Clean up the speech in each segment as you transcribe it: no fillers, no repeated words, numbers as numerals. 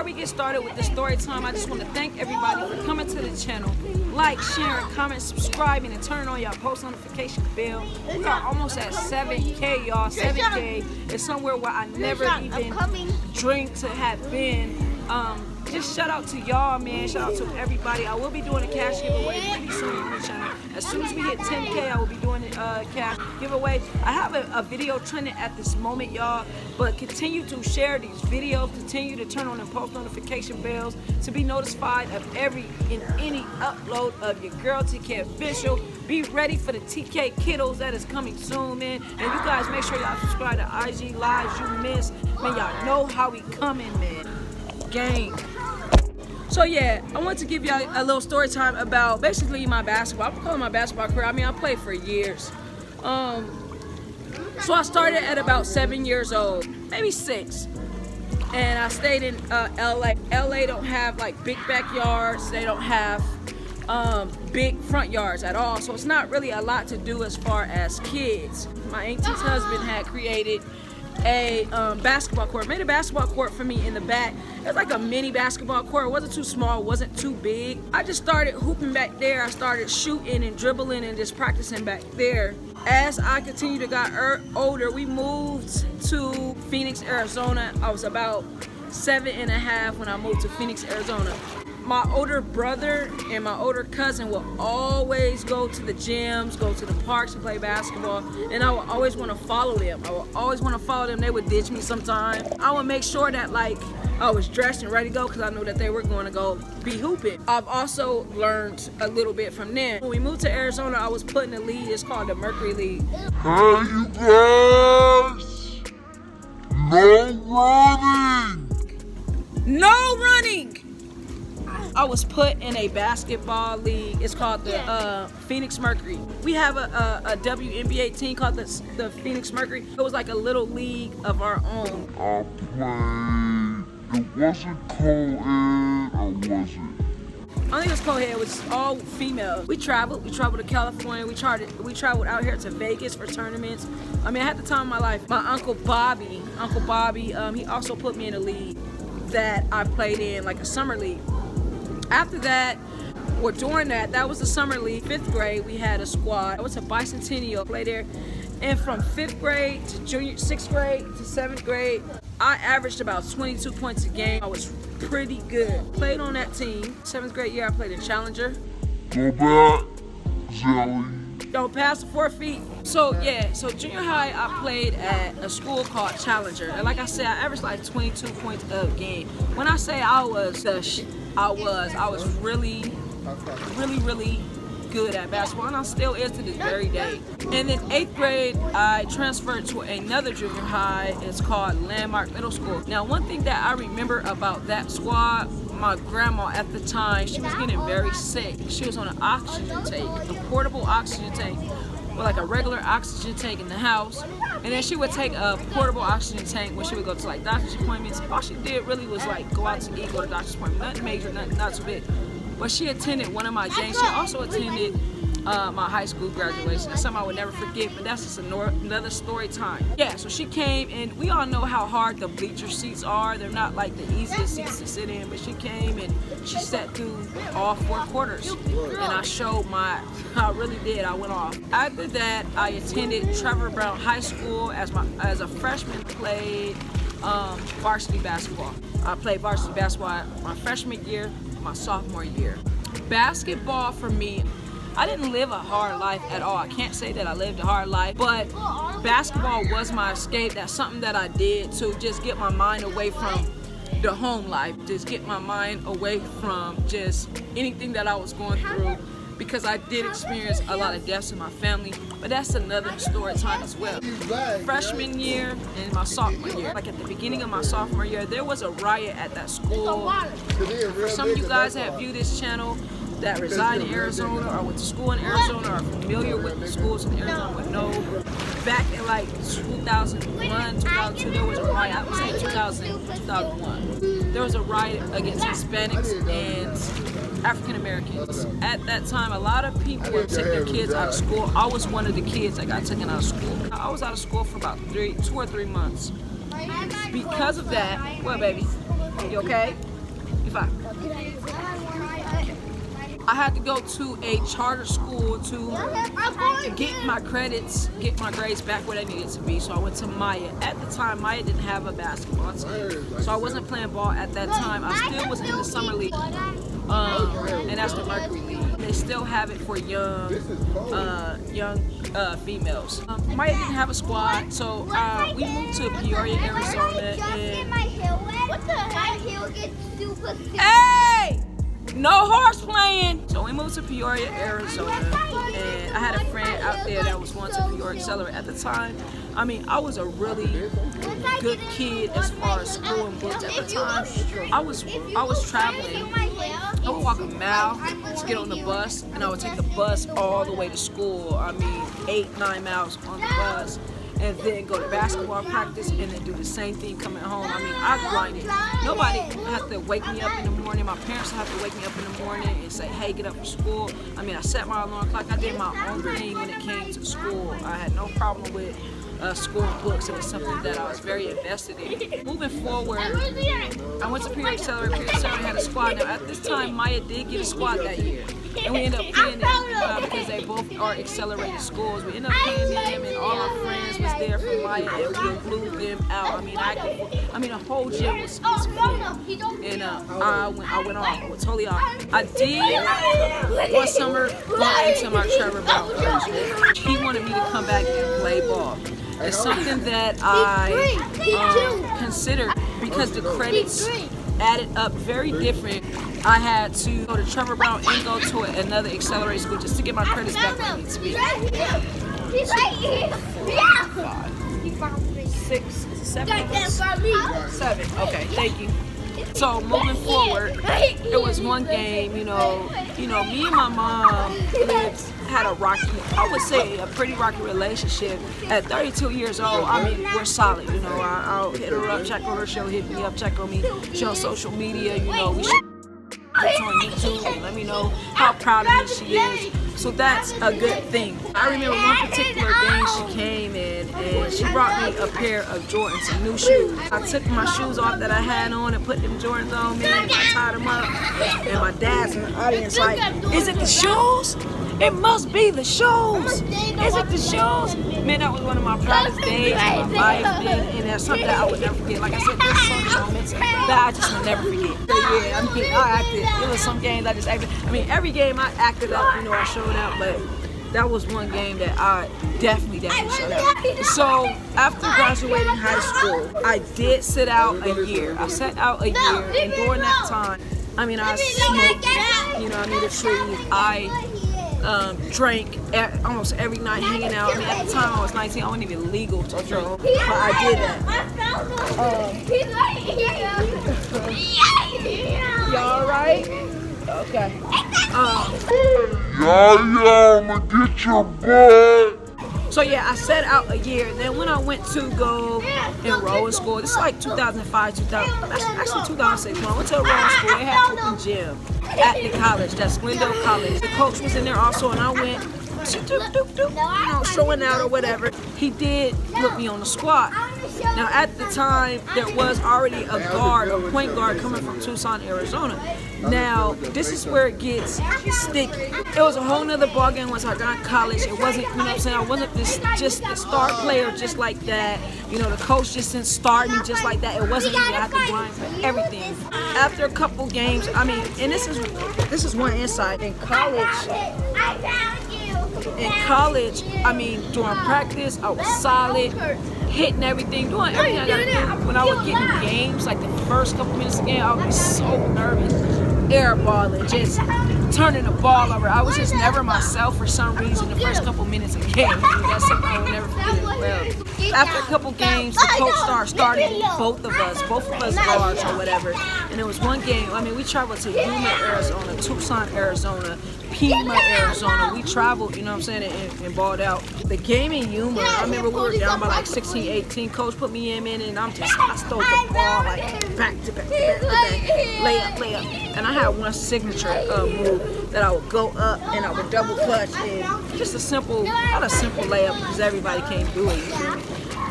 before we get started with the story time, I just want to thank everybody for coming to the channel. Like, sharing, comment, subscribing, and turning on your post notification bell. We are almost at 7K, y'all. 7K is somewhere where I never even dreamed to have been. Just shout out to y'all, man. Shout out to everybody. I will be doing a cash giveaway pretty soon on the channel. As soon as we hit 10K, I will be doing a cash giveaway. I have a video trending at this moment, y'all. But continue to share these videos. Continue to turn on the post notification bells to be notified of every and any upload of your girl KayOfficial. Be ready for the TK kiddos that is coming soon, man. And you guys make sure y'all subscribe to IGLives, UMissed. Man, y'all know how we coming, man. Gang. So yeah, I want to give y'all a little story time about basically my basketball. I'm calling my basketball career. I mean, I played for years. So I started at about 7 years old, maybe 6. And I stayed in LA. LA don't have like big backyards. They don't have big front yards at all. So it's not really a lot to do as far as kids. My auntie's husband had created a basketball court, made a basketball court for me in the back. It was like a mini basketball court. It wasn't too small, it wasn't too big. I just started hooping back there. I started shooting and dribbling and just practicing back there. As I continued to get older, we moved to Phoenix, Arizona. I was about 7.5 when I moved to Phoenix, Arizona. My older brother and my older cousin will always go to the gyms, go to the parks to play basketball, and I would always want to follow them. I would always want to follow them. They would ditch me sometimes. I would make sure that like I was dressed and ready to go because I knew that they were going to go be hooping. I've also learned a little bit from them. When we moved to Arizona, I was put in a league. It's called the Mercury League. Hey, you guys! No running! No running! I was put in a basketball league. It's called the Phoenix Mercury. We have a WNBA team called the Phoenix Mercury. It was like a little league of our own. I played. It wasn't co-ed, or was it? I think it was co-ed. It was all female. We traveled to California. We traveled out here to Vegas for tournaments. I mean, I had the time of my life. My Uncle Bobby, he also put me in a league that I played in, like a summer league. After that, or during that was the summer league. 5th grade, we had a squad. I went to Bicentennial, played there. And from 5th grade to 6th grade to 7th grade, I averaged about 22 points a game. I was pretty good. Played on that team. 7th grade year, I played in Challenger. Go back, Zelly. Don't pass the 4 feet. So yeah, so junior high, I played at a school called Challenger. And like I said, I averaged like 22 points a game. When I say I was really good at basketball, and I still is to this very day. And then 8th grade, I transferred to another junior high. It's called Landmark Middle School. Now, one thing that I remember about that squad, my grandma at the time, she was getting very sick. She was on an oxygen tank, a portable oxygen tank, with like a regular oxygen tank in the house. And then she would take a portable oxygen tank when she would go to like doctor's appointments. All she did really was like go out to eat, go to doctor's appointment. Nothing major, not too big. But she attended one of my games. She also attended my high school graduation. That's something I would never forget, but that's just another story time. Yeah, so she came, and we all know how hard the bleacher seats are. They're not like the easiest seats to sit in, but she came and she sat through all 4 quarters. And I showed I really did, I went off. After that, I attended Trevor Brown High School as a freshman, played varsity basketball. I played varsity basketball my freshman year, my sophomore year. Basketball for me, I didn't live a hard life at all. I can't say that I lived a hard life, but basketball was my escape. That's something that I did to just get my mind away from the home life, just get my mind away from just anything that I was going through, because I did experience a lot of deaths in my family, but that's another story time as well. Freshman year and my sophomore year, like at the beginning of my sophomore year, there was a riot at that school. For some of you guys that view this channel that reside in Arizona or went to school in Arizona or are familiar with the schools in Arizona would know, back in like 2001, 2002, there was a riot. I would say 2001. There was a riot against Hispanics and African Americans. At that time, a lot of people would take their kids out of school. I was one of the kids that got taken out of school. I was out of school for about 2 or 3 months. Because of that, what, baby? You okay? 55. I had to go to a charter school to get my credits, get my grades back where they needed to be. So I went to Maya. At the time, Maya didn't have a basketball team, so I wasn't playing ball at that time. I still was in the summer league, and that's the Mercury League. They still have it for young females. Maya didn't have a squad, so we moved to Peoria, Arizona. Hey! No horse playing! So we moved to Peoria, Arizona, and I had a friend out there that was going to Peoria Celebration. At the time, I mean, I was a really good kid as far as school and books. At the time, I was traveling. I would walk a mile to get on the bus, and I would take the bus all the way to school. I mean, 8-9 miles on the bus, and then go to basketball practice, and then do the same thing coming home. I mean, I grinded. Nobody had to wake me up in the morning. My parents had to wake me up in the morning and say, hey, get up for school. I mean, I set my alarm clock. I did my own thing when it came to school. I had no problem with school and books. It was something that I was very invested in. Moving forward, I went to Peoria Celebration. Peoria Celebration had a squad. Now, at this time, Maya did get a squad that year. And we ended up paying them because they both are accelerated schools. We ended up paying them, and all our friends was there from Maya, and we blew them out. I mean, a whole gym was full. And I went off. I went totally off. I did one summer run into my Trevor Brown coach. He wanted me to come back and play ball. It's something that I considered because the credits added up very different. I had to go to Trevor Brown and go to another accelerated school just to get my credits back where they need to be. 6, 7, 7. Okay, thank you. So moving forward, it was one game. You know, me and my mom had a I would say a pretty rocky relationship. At 32 years old, I mean, we're solid. You know, I'll hit her up, check on her, she'll hit me up, check on me. She on social media. You know, we should on YouTube and let me know how proud of me she is. So that's a good thing. I remember one particular day she came in and she brought me a pair of Jordans, some new shoes. I took my shoes off that I had on and put them Jordans on, man, and I tied them up. And my dad's in the audience like, is it the shoes? It must be the shoes. Is it the shoes? Man, that was one of my proudest days of my life, man, and that's something that I would never forget. Like I said, there's some moments that I just would never forget. Yeah, I mean, I acted. There was some games I just acted. I mean, every game I acted up, you know, I showed out, but that was one game that I definitely showed out. So after graduating high school, I did sit out a year. I sat out a year, and during that time, I mean, I smoked, you know, I mean, the trees. I drank almost every night, hanging out. I mean, at the time I was 19, I wasn't even legal to drink, but I did that. Y'all alright? Okay. I'ma get your butt. So yeah, I set out a year. Then when I went to go enroll in school, this is like 2005, 2006. When I went to enroll in school, they had open gym at the college. That's Glendale College. The coach was in there also, and I went, you know, showing out or whatever. He did put me on the squad. Now at the time, there was already a point guard coming from Tucson, Arizona. Now, this is where it gets sticky. It was a whole nother ballgame once I got to college. It wasn't, you know what I'm saying, I wasn't just the star player just like that. You know, the coach just didn't start me just like that. It wasn't me. I had to grind for everything. After a couple games, I mean, and this is one insight. In college, I mean, during practice, I was solid, hitting everything, doing everything I gotta do. When I would get in games, like the first couple minutes of the game, I would be so nervous, airballing, just turning the ball over. I was just never myself for some reason the first couple minutes of the game. I mean, that's something I would never forget as well. After a couple games, the coach started both of us guards or whatever. And there was one game, I mean, we traveled to UMissed, Arizona, Tucson, Arizona, Pima, Arizona. We traveled, you know what I'm saying, and balled out. The game in UMissed, I remember we were down by like 16, 18. Coach put me in, and I stole the ball like back to back, layup. And I had one signature move that I would go up and I would double clutch, and just not a simple layup because everybody can't do it.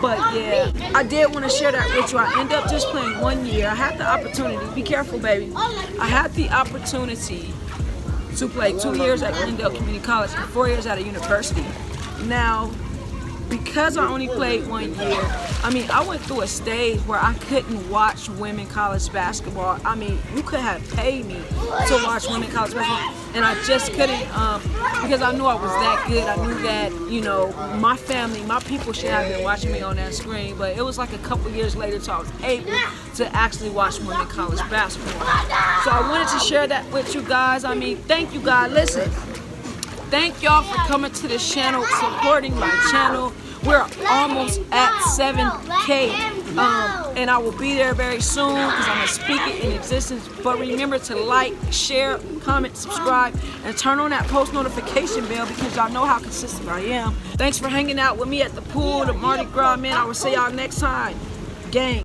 But yeah, I did want to share that with you. I ended up just playing 1 year. I had the opportunity, be careful baby, I had the opportunity to play 2 years at Glendale Community College and 4 years at a university. Now, because I only played 1 year, I mean, I went through a stage where I couldn't watch women college basketball. I mean, you could have paid me to watch women college basketball, and I just couldn't because I knew I was that good. I knew that, you know, my family, my people should have been watching me on that screen, but it was like a couple years later till I was able to actually watch women college basketball. So I wanted to share that with you guys. I mean, thank you guys. Listen. Thank y'all for coming to this channel, supporting my channel. We're almost at 7K, and I will be there very soon because I'm gonna speak it in existence. But remember to like, share, comment, subscribe, and turn on that post notification bell because y'all know how consistent I am. Thanks for hanging out with me at the pool, the Mardi Gras, man. I will see y'all next time. Gang.